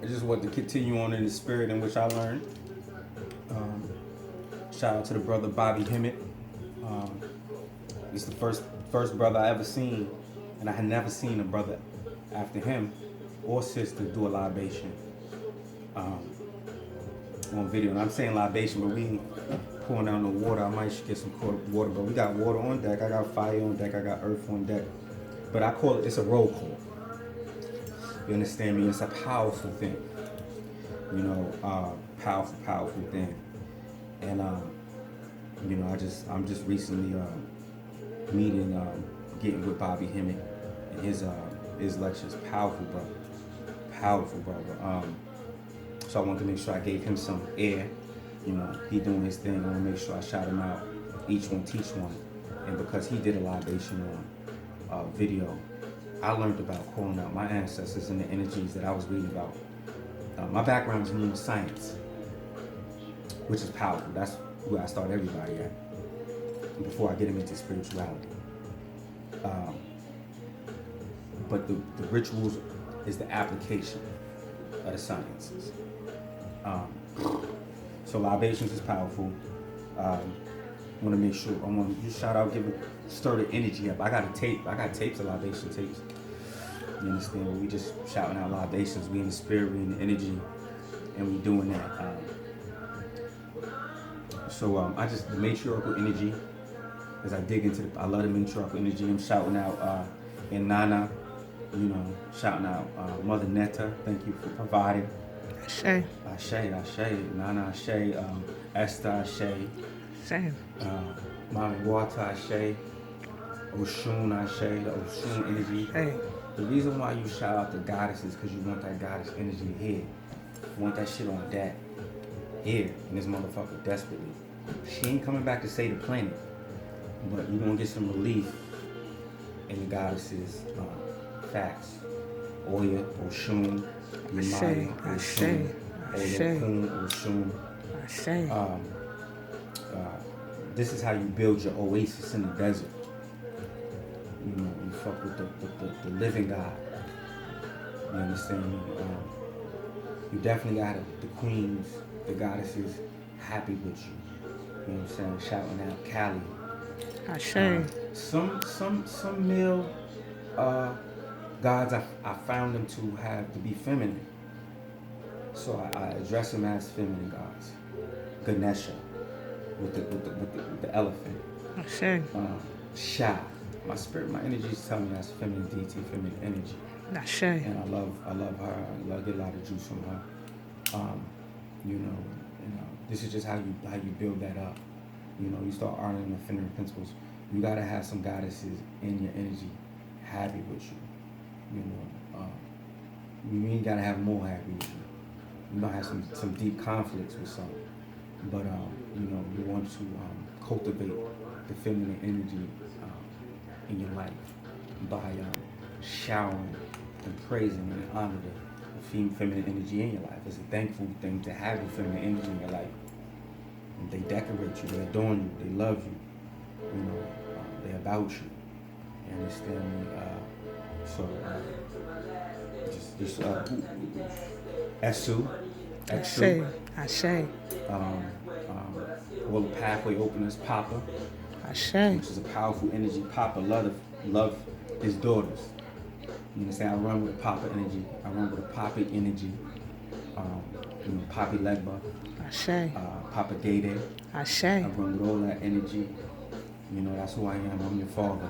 I just want to continue on in the spirit in which I learned. Shout out to the brother Bobby Hemmitt. He's the first brother I ever seen, and I had never seen a brother after him or sister do a libation on video. And I'm saying libation, but we ain't pouring out no water. I might get some water, but we got water on deck. I got fire on deck. I got earth on deck. But I call it's a roll call. You understand me? It's a powerful thing. You know, powerful thing. And you know, I'm just recently getting with Bobby Hemmitt and his lectures. Powerful brother. So I wanted to make sure I gave him some air. You know, he doing his thing. I want to make sure I shout him out. Each one teach one. And because he did a libation on video, I learned about calling out my ancestors and the energies that I was reading about. My background is neuroscience, which is powerful. That's where I start everybody at, before I get them into spirituality. But the rituals is the application of the sciences. So libations is powerful. I want to make sure, I want to shout out, stir the energy up. I got tapes of libation tapes. You understand? But we just shouting out libations. We in the spirit, we in the energy, and we doing that. So I just, the matriarchal energy, as I dig into I love the matriarchal energy. I'm shouting out and Nana, you know, shouting out Mother Netta, thank you for providing. Ashe. Nana Ashe, Esther Ashe. Same. Mami Water Ashe, Oshun Ashe, the Oshun energy. Hey. The reason why you shout out the goddesses because you want that goddess energy here. You want that shit on deck. Here, in this motherfucker, desperately. She ain't coming back to save the planet, but you're gonna get some relief in the goddesses' facts. Oya, Oshun, Yamaya, Oshun, Olokun, Oshun. This is how you build your oasis in the desert. You know, you fuck with the living God. You understand me? You definitely got the queens, the goddesses happy with you. You know what I'm saying? Shouting out Cali. Ashe. Some male gods I found them to be feminine. So I address them as feminine gods. Ganesha with the elephant. Ashe. Sha. My spirit, my energy is telling me that's feminine deity, feminine energy. Ashe. And I love her. I get a lot of juice from her. You know, this is just how you build that up. You know, you start honoring the feminine principles. You gotta have some goddesses in your energy happy with you. You know, you ain't gotta have more happy with you. You might have some deep conflicts with some, but you know, you want to cultivate the feminine energy in your life by showering and praising and honoring the feminine energy in your life. It's a thankful thing to have the feminine energy in your life. And they decorate you, they adorn you, they love you, you know, they're about you. You understand me? Esu. Ashe. All the pathway openers, Papa. Ashe. Which is a powerful energy. Papa love his daughters. You understand? I run with a Papa energy. I run with a Poppy energy. You know, Poppy Legba. Ashe. Papa Dede. Ashe. I run with all that energy. You know, that's who I am. I'm your father.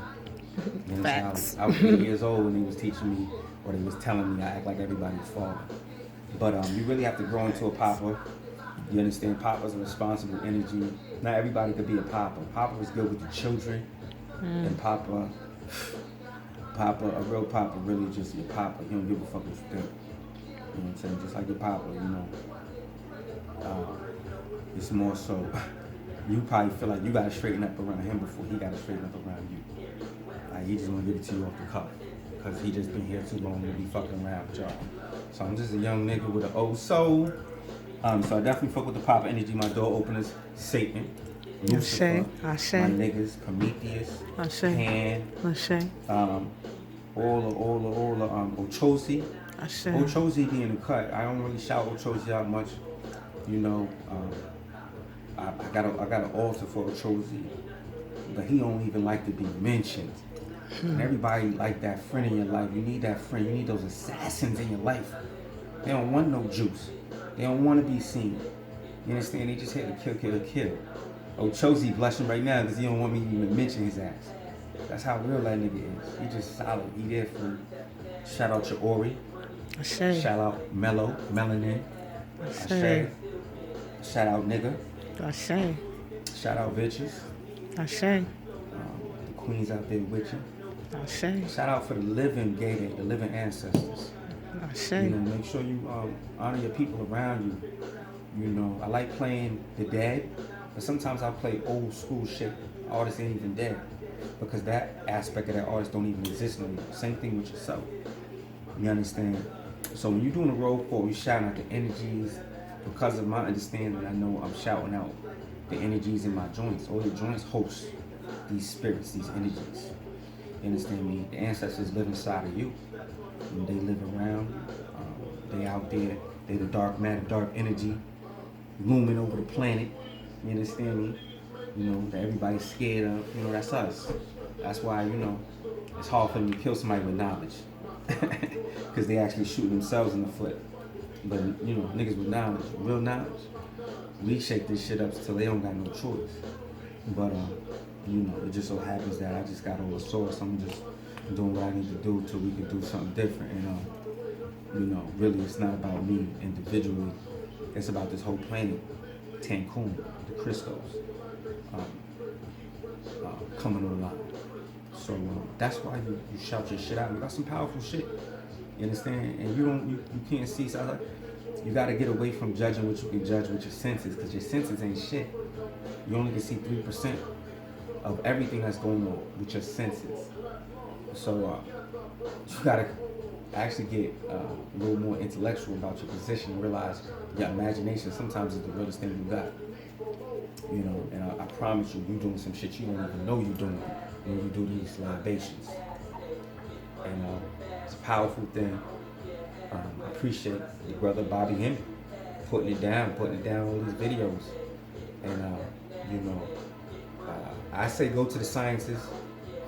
You know, Facts. I was 8 years old when he was teaching me, or they was telling me I act like everybody's father. But you really have to grow into a Papa. You understand? Papa's a responsible energy. Not everybody could be a Papa. Papa is good with the children. And Papa, a real Papa, really just your Papa. He don't give a fuck what you think. You know what I'm saying? Just like your Papa, you know. It's more so, you probably feel like you gotta straighten up around him before he gotta straighten up around you. Like he just wanna give it to you off the cuff. Cause he just been here too long to be fucking around with y'all. So I'm just a young nigga with an old soul. So I definitely fuck with the Papa energy. My door openers, Satan, Lucifer, Ashe. my niggas, Prometheus, Ashe. Pan, Ashe. all the Ochosi, Ashe. Ochozi be in the cut. I don't really shout Ochozi out much. You know, I got an altar for Ochozi, but he don't even like to be mentioned. And everybody like that friend in your life. You need that friend. You need those assassins in your life. They don't want no juice. They don't want to be seen. You understand? They just here to kill. Ochozi blushing right now because he don't want me to even mention his ass. That's how real that nigga is. He just solid. He there for you. Shout out your Ori. Ashe. Shout out Mellow, Melanin. Ashe. Shout out nigga. Ashe. Shout out bitches. Ashe. The queens out there with you. Ashe. Shout out for the living gay, the living ancestors. Ashe. You know, make sure you honor your people around you. You know, I like playing the dead, but sometimes I play old school shit. Artists ain't even dead because that aspect of that artist don't even exist no more. Same thing with yourself. You understand? So when you're doing a roll call, you're shouting out the energies. Because of my understanding, I know I'm shouting out the energies in my joints. All your joints host these spirits, these energies. You understand me? The ancestors live inside of you. And they live around. They out there. They the dark matter, dark energy looming over the planet. You understand me? You know, that everybody's scared of. You know, that's us. That's why, you know, it's hard for them to kill somebody with knowledge. Because they actually shoot themselves in the foot. But, you know, niggas with knowledge, real knowledge, we shake this shit up till they don't got no choice. But, you know, it just so happens that I just got all the source. I'm just doing what I need to do till we can do something different. And, you know, really it's not about me individually. It's about this whole planet, Cancun, the crystals, coming online. So that's why you shout your shit out. You got some powerful shit. You understand? And you can't see. So you got to get away from judging what you can judge with your senses, because your senses ain't shit. You only can see 3% of everything that's going on with your senses. So you got to actually get a little more intellectual about your position and realize your imagination sometimes is the realest thing you got. You know, and I promise you, you're doing some shit you don't even know you're doing when you do these libations. And it's a powerful thing. I appreciate the brother Bobby Hemmitt putting it down all these videos. And, you know, I say go to the sciences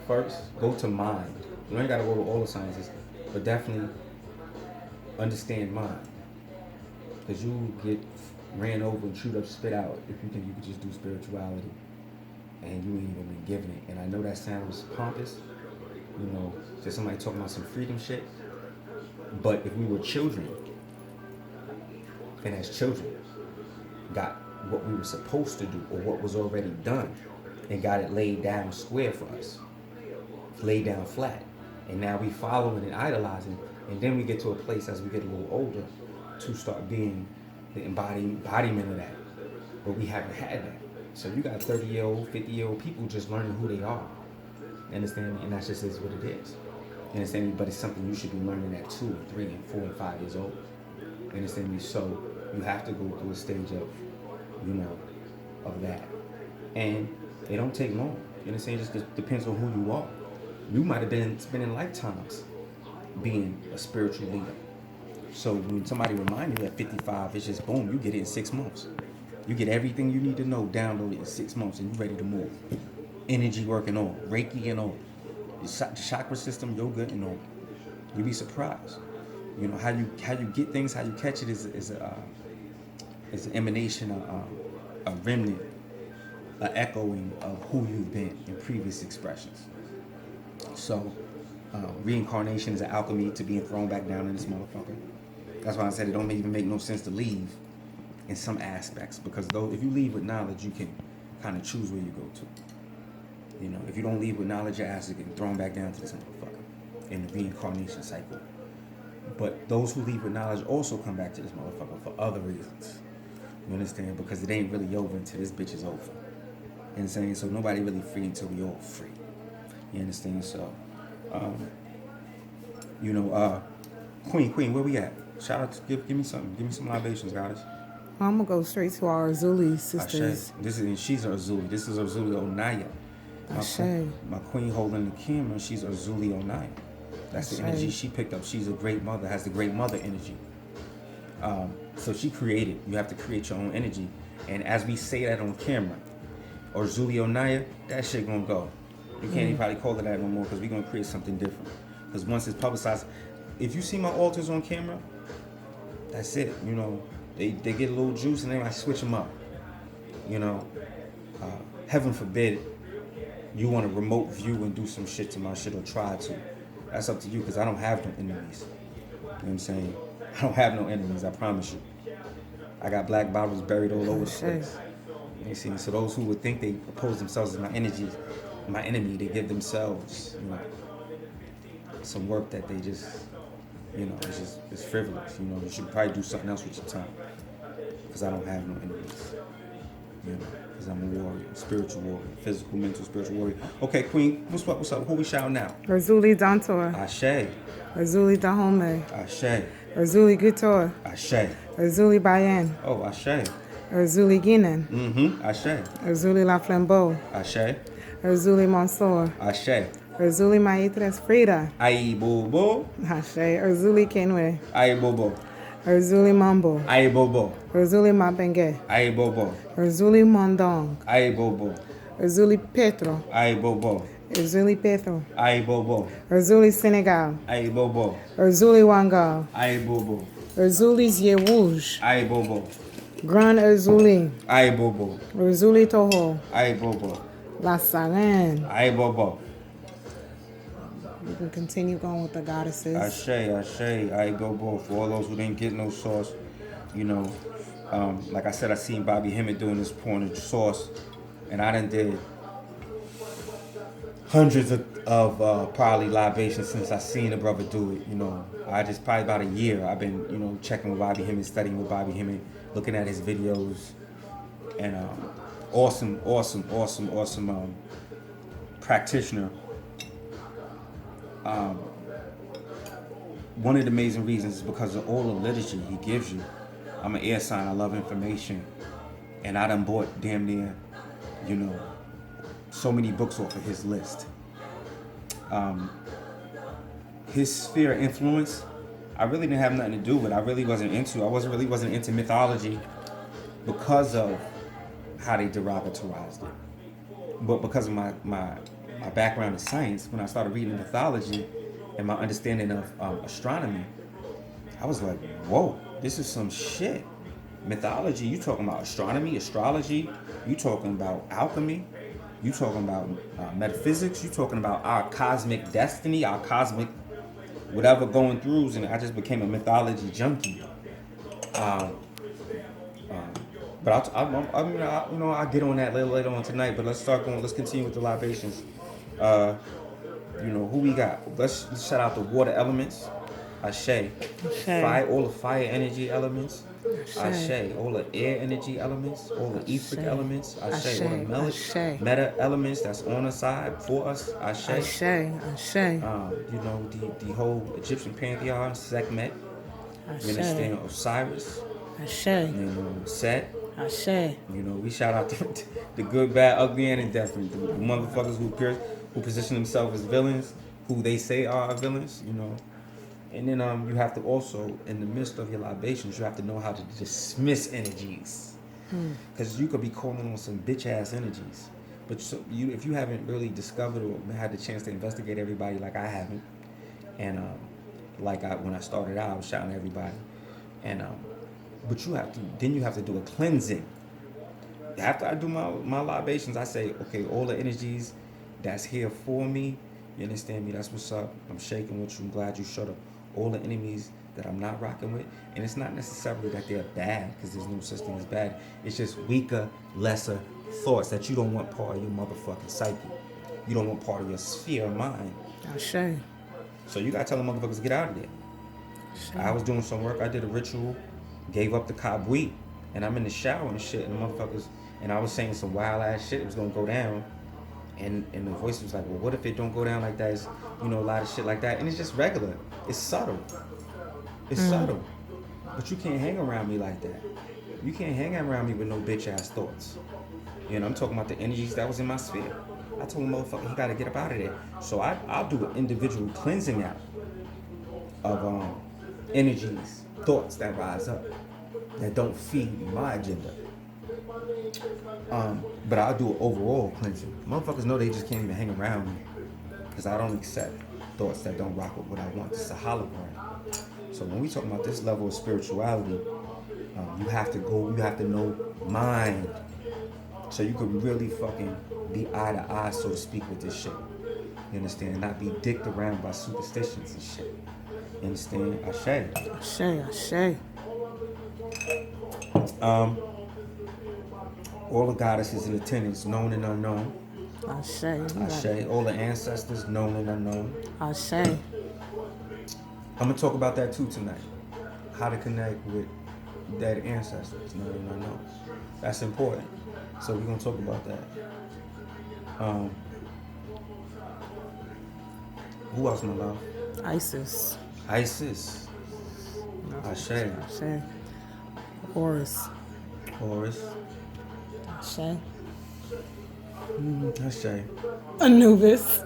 first, go to mind. You ain't got to go to all the sciences, but definitely understand mind. Because you get ran over and chewed up, spit out if you think you could just do spirituality and you ain't even been given it. And I know that sounds pompous, you know, just somebody talking about some freedom shit. But if we were children, and as children got what we were supposed to do or what was already done and got it laid down square for us, laid down flat, and now we following and idolizing, and then we get to a place as we get a little older to start being the embodiment of that, but we haven't had that. So you got 30-year-old, 50-year-old people just learning who they are. You understand me? And that's just is what it is. You understand me? But it's something you should be learning at 2 and 3 and 4 and 5 years old. You understand me? So you have to go through a stage of, you know, of that. And it don't take long. You understand? It just depends on who you are. You might have been spending lifetimes being a spiritual leader. So when somebody remind you at 55, it's just boom, you get it in 6 months. You get everything you need to know downloaded in 6 months, and you're ready to move. Energy working on, Reiki and all, the chakra system, yoga and all. You'd be surprised. You know how you get things, how you catch it is an emanation, a remnant, an echoing of who you've been in previous expressions. So reincarnation is an alchemy to being thrown back down in this motherfucker. That's why I said it don't even make no sense to leave in some aspects, because though if you leave with knowledge, you can kind of choose where you go to. You know, if you don't leave with knowledge, your ass is getting thrown back down to this motherfucker in the reincarnation cycle. But those who leave with knowledge also come back to this motherfucker for other reasons. You understand? Because it ain't really over until this bitch is over. You know what I'm saying? So nobody really free until we all free. You understand? So, you know, Queen, where we at? Shout out to, give me something. Give me some libations, goddess. I'm going to go straight to our Zuli sisters. She's our Zuli. This is our Zuli Onaya. My queen holding the camera, she's our Zuli Onaya. That's the energy she picked up. She's a great mother, has the great mother energy. So she created. You have to create your own energy. And as we say that on camera, or Zulio Naya, that shit gonna go. You can't even probably call it that no more because we're gonna create something different. Because once it's publicized, if you see my altars on camera, that's it. You know, they get a little juice and then I switch them up. You know, heaven forbid you want to remote view and do some shit to my shit or try to. That's up to you because I don't have no enemies. You know what I'm saying? I don't have no enemies, I promise you. I got black Bibles buried all over the place. You see, so those who would think they oppose themselves as my enemy, they give themselves, you know, some work that they just, you know, it's frivolous. You know, you should probably do something else with your time. Because I don't have no enemies. You know, because I'm a warrior, spiritual warrior, physical, mental, spiritual warrior. Okay, Queen, what's up? What's up? Who we shouting out? Razuli Dantor. Ashe. Razuli Dahome. Ashe. Razuli Guitor. Ashe. Razuli Bayen. Oh, Ashe. Razuli Guinan. Ashe. Razuli La Flambeau. Ashe. Razuli Mansour. Ashe. Razuli Maitres Frida. Aye, Bobo. Ashe. Razuli Kenwe. Aye, Bobo. Razuli Mambo. Aye, Bobo. Razuli Mabenge. Aye, Bobo. Razuli Mondong. Aye, Bobo. Razuli Petro. Aye, Bobo. Razuli Petro. Aye, Bobo. Razuli Senegal. Aye, Bobo. Razuli Wangal. Aye, Bobo. Razuli Ziewuj. Aye, Bobo. Grand Razuli. Aye, Bobo. Razuli Toho. Aye, Bobo. La Saran. Aye, Bobo. You can continue going with the goddesses. Ashe, I go both. For all those who didn't get no sauce, you know, like I said, I seen Bobby Hemmitt doing this porn sauce, and I done did hundreds of probably libations since I seen the brother do it. You know, I just probably about a year. I've been, you know, checking with Bobby Hemmitt, studying with Bobby Hemmitt, looking at his videos, and awesome practitioner. One of the amazing reasons is because of all the literature he gives you. I'm an air sign, I love information. And I done bought damn near, you know, so many books off of his list. His sphere of influence, I really didn't have nothing to do with. I wasn't into mythology because of how they derogatorized it. But because of my background in science, when I started reading mythology and my understanding of astronomy, I was like, whoa, this is some shit. Mythology, you talking about astronomy, astrology, you talking about alchemy, you talking about metaphysics, you talking about our cosmic destiny, our cosmic whatever going throughs, and I just became a mythology junkie. But I'll get on that later on tonight. But let's continue with the libations. You know who we got. Let's shout out the water elements. Ashe. Fire, all the fire energy elements. Ashe. All the air energy elements. All the etheric elements. Ashe. All the meta elements that's on the side for us. Ashe. Ashe. You know the whole Egyptian pantheon, Sekhmet. You understand Osiris. Ashe. You know Set. Ashe. You know, we shout out the good, bad, ugly, and indifferent. The motherfuckers who position themselves as villains, who they say are villains, you know. And then you have to also, in the midst of your libations, you have to know how to dismiss energies. Because you could be calling on some bitch-ass energies. But if you haven't really discovered or had the chance to investigate everybody like I haven't, and when I started out, I was shouting at everybody. And but you have to do a cleansing. After I do my libations, I say, okay, all the energies that's here for me, you understand me? That's what's up. I'm shaking with you. I'm glad you showed up. All the enemies that I'm not rocking with, and it's not necessarily that they're bad, because there's no such thing as bad. It's just weaker, lesser thoughts that you don't want part of your motherfucking psyche. You don't want part of your sphere of mind. Ashe. So you gotta tell the motherfuckers to get out of there. Ashe. I was doing some work. I did a ritual. Gave up the kabweed, and I'm in the shower and shit, and the motherfuckers, and I was saying some wild ass shit. It was gonna go down, and the voice was like, well, what if it don't go down like that? It's, you know, a lot of shit like that, and it's just regular. It's subtle. It's subtle, but you can't hang around me like that. You can't hang around me with no bitch ass thoughts. You know, I'm talking about the energies that was in my sphere. I told the motherfucker he got to get up out of there. So I'll do an individual cleansing out of energies, thoughts that rise up that don't feed my agenda. But I'll do an overall cleansing. Motherfuckers know they just can't even hang around me because I don't accept thoughts that don't rock with what I want. This is a hologram. So when we talk about this level of spirituality, you have to know mind. So you could really fucking be eye to eye, so to speak, with this shit. You understand? Not be dicked around by superstitions and shit. You understand? Ashe. All the goddesses and attendants, known and unknown. Ashe. All the ancestors, known and unknown. Ashe. I'm gonna talk about that too tonight. How to connect with dead ancestors, known and unknown. That's important. So we're gonna talk about that. Who else, my love? Isis. Ashe. Horus. Ashe. Ashe. Anubis.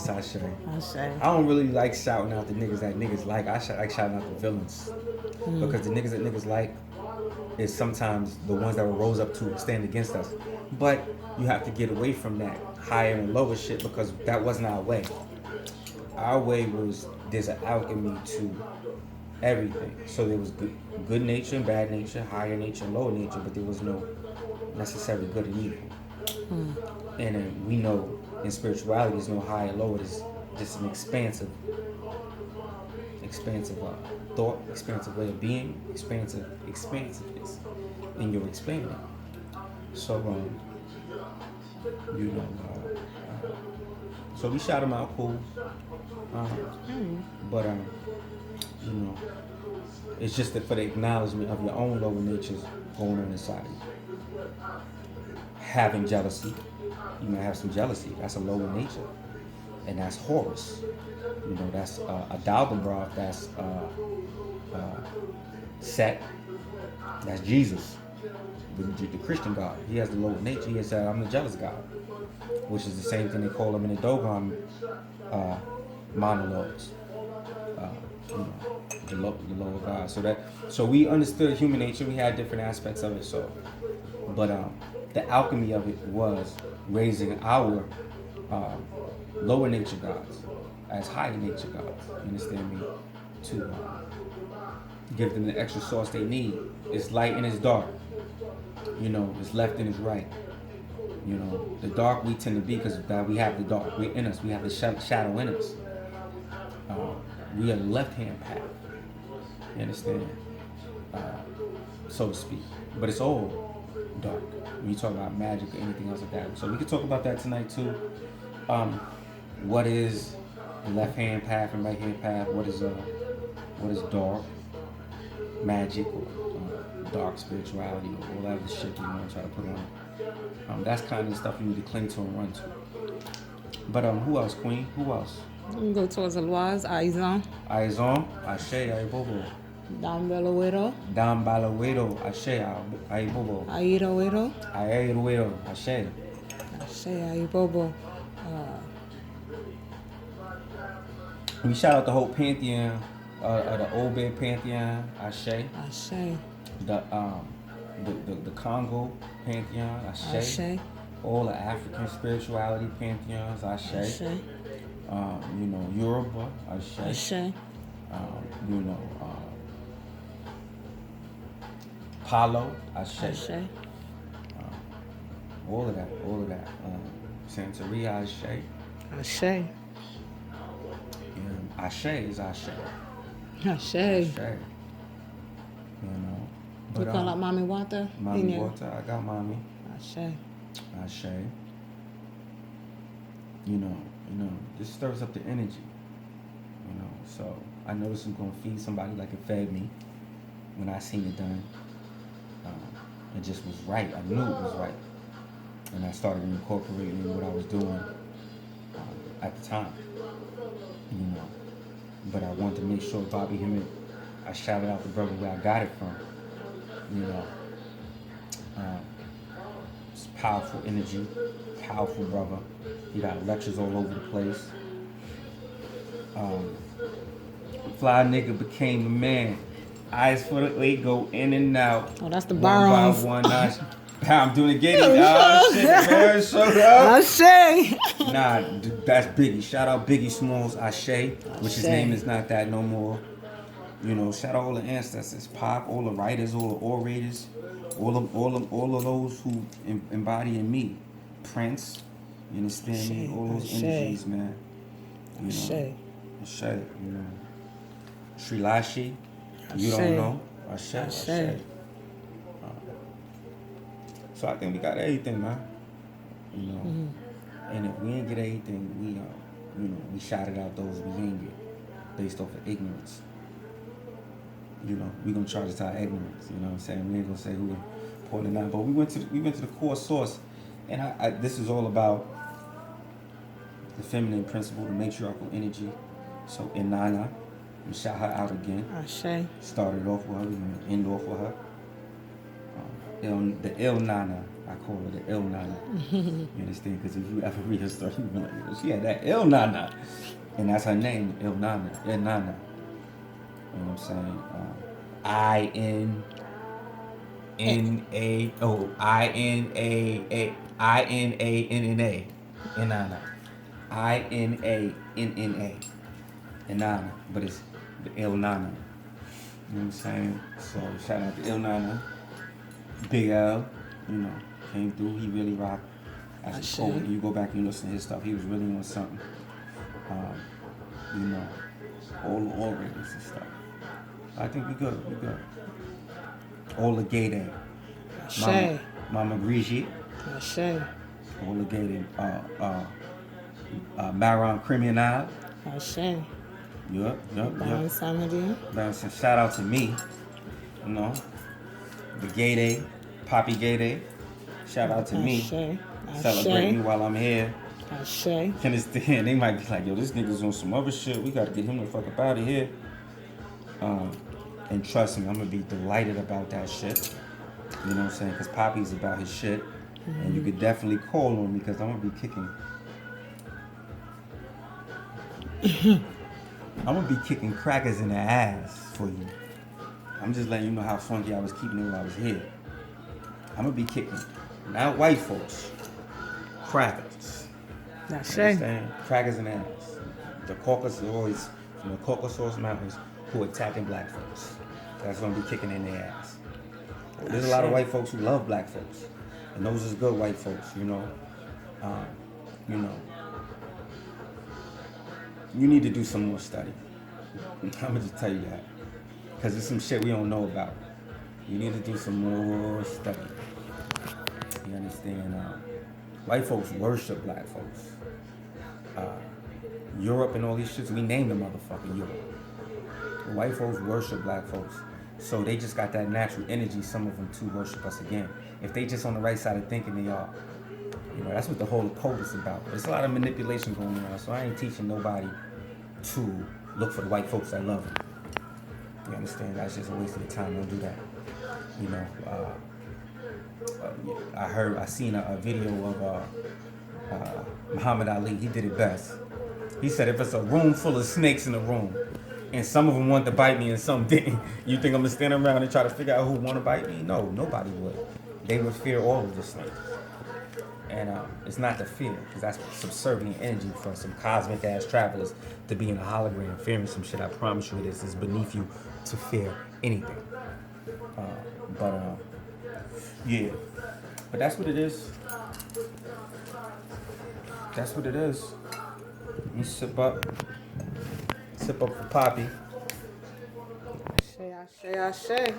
Ashe. Ashe. I don't really like shouting out the niggas that niggas like. I like shouting out the villains. Because the niggas that niggas like is sometimes the ones that were rose up to stand against us. But you have to get away from that higher and lower shit because that wasn't our way. Our way was there's an alchemy to everything. So there was good nature and bad nature, higher nature and lower nature, but there was no necessarily good and evil. And then we know in spirituality there's no higher and lower, there's just an expansive thought, expansive way of being, expansiveness in your expanding. So so we shout them out, cool. But it's just that for the acknowledgement of your own lower natures going on inside of you. Having jealousy, you might have some jealousy. That's a lower nature, and that's Horus. That's a Daldenbroth. That's Set. That's Jesus, the Christian God. He has the lower nature. He said, "I'm the jealous God," which is the same thing they call him in the Dogon monologues. The lower God. So we understood human nature. We had different aspects of it. But the alchemy of it was raising our lower nature gods as higher nature gods. You understand me? To give them the extra sauce they need. It's light and it's dark. It's left and it's right. The dark we tend to be because we have the dark. We're in us. We have the shadow in us. We are the left-hand path. You understand? So to speak. But it's all dark when you talk about magic or anything else like that. So we could talk about that tonight too. What is the left-hand path and right-hand path? What is dark magic or dark spirituality or whatever shit you want to try to put on? That's kind of the stuff you need to cling to and run to. But who else, Queen? Who else? We go towards the Loise, Aizon. Ashe, Aibobo. Dambalawedo. Ashe, Aibobo. Airowedo. Ashe. Ashe, Aibobo. We shout out the whole pantheon, the Obed pantheon, Ashe. The Congo pantheon, Ashe. All the African spirituality pantheons, Ashe. Yoruba, Ashe. Palo, Ashe. All of that. Santeria, Ashe. Ashe is Ashe. You call out Mommy Water? Mommy Water, I got Mommy. Ashe. This stirs up the energy. So I know this is gonna feed somebody like it fed me when I seen it done. It just was right. I knew it was right. And I started incorporating what I was doing at the time. But I wanted to make sure Bobby Hemmitt, I shouted out the brother where I got it from. It's powerful energy, powerful brother. He got lectures all over the place. Fly nigga became a man. Eyes for the eight go in and out. Oh, that's the One bar by one. I'm doing it again. Oh shit, man, showed up. Ashe. Nah, that's Biggie. Shout out Biggie Smalls, Ashe, which his name is not that no more. You know, shout out all the ancestors, Pop, all the writers, all the orators, all of those who embody in me. Prince, you understand me? All those energies, man. You know, Ashe, you know. Srilashi, you don't know. Ashe. So I think we got everything, man. You know, and if we ain't get everything, we shouted out those we ain't get based off of ignorance. You know, we gonna charge it our ignorance. You know what I'm saying? We ain't gonna say who important or not, but we went to the core source, and I this is all about the feminine principle, the matriarchal energy. So Inanna, we shout her out again. Ashe. Started off with her, we're gonna end off with her. The Il Nana, I call her the Il Nana. You understand? Because if you ever read her story, you'll be like, she had that Il Nana. And that's her name, Il Nana. Il Nana. You know what I'm saying? I-N-A-N-N-A. Inanna. I-N-A-N-N-A. Inanna. But it's the Il Nana. You know what I'm saying? So shout out to Il Nana. Big L, you know, came through. He really rocked. As a poet, you go back and listen to his stuff. He was really on something. You know, all the orators and stuff. I think we good. All the gay day. Mama Brigitte. Ashe. All the gay day. Maron Criminal. Ashe. Yup. Shout out to me. You know. The gay day, Poppy Gay Day. Shout out to me. Celebrate me while I'm here. Ashe. Understand? They might be like, yo, this nigga's on some other shit. We gotta get him the fuck up out of here. And trust me, I'm gonna be delighted about that shit. You know what I'm saying? Because Poppy's about his shit. And you could definitely call on me because I'm gonna be kicking. I'm gonna be kicking crackers in the ass for you. I'm just letting you know how funky I was keeping it while I was here. I'm gonna be kicking, not white folks, crackers. Crackers in the ass. The Caucasus always, from the Caucasus Mountains, who attacking black folks. That's gonna be kicking in their ass. There's a lot of white folks who love black folks, and those is good white folks, you know. You need to do some more study. I'm gonna just tell you that. Because there's some shit we don't know about. You need to do some more study. You understand? White folks worship black folks. Europe and all these shits, we name the motherfucking Europe. White folks worship black folks. So they just got that natural energy, some of them, to worship us again. If they just on the right side of thinking, they are. You know, that's what the whole code is about. There's a lot of manipulation going on, so I ain't teaching nobody to look for the white folks that love them. You understand? That's just a waste of time. Don't do that. You know, I seen a video of Muhammad Ali. He did it best. He said, if it's a room full of snakes in the room, and some of them want to bite me and some didn't, you think I'm gonna stand around and try to figure out who want to bite me? No, nobody would. They would fear all of the snakes. And it's not the fear, because that's subservient energy for some cosmic ass travelers to be in a hologram fearing some shit. I promise you this is beneath you to fear anything. Yeah. But that's what it is. That's what it is. Let me sip up. Sip up for Poppy. Ashe.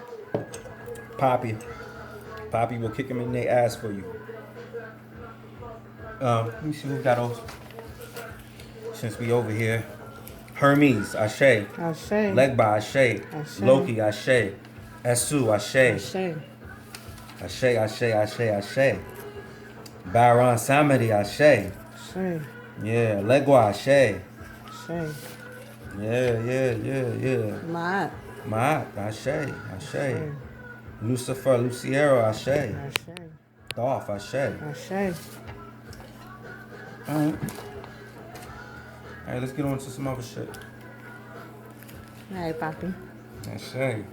Poppy will kick him in their ass for you. Let me see who got those. Since we over here. Hermes, Ashe. Legba, Ashe. Loki, Ashe. Esu, Ashe. Ashe. Baron Samedi, Ashe. Yeah, Legua, Ashe. Yeah. Maat, Ashe. Lucifer, Luciero, Ashe. Dolph, Ashe. Alright, let's get on to some other shit. All right, Papi. That's right.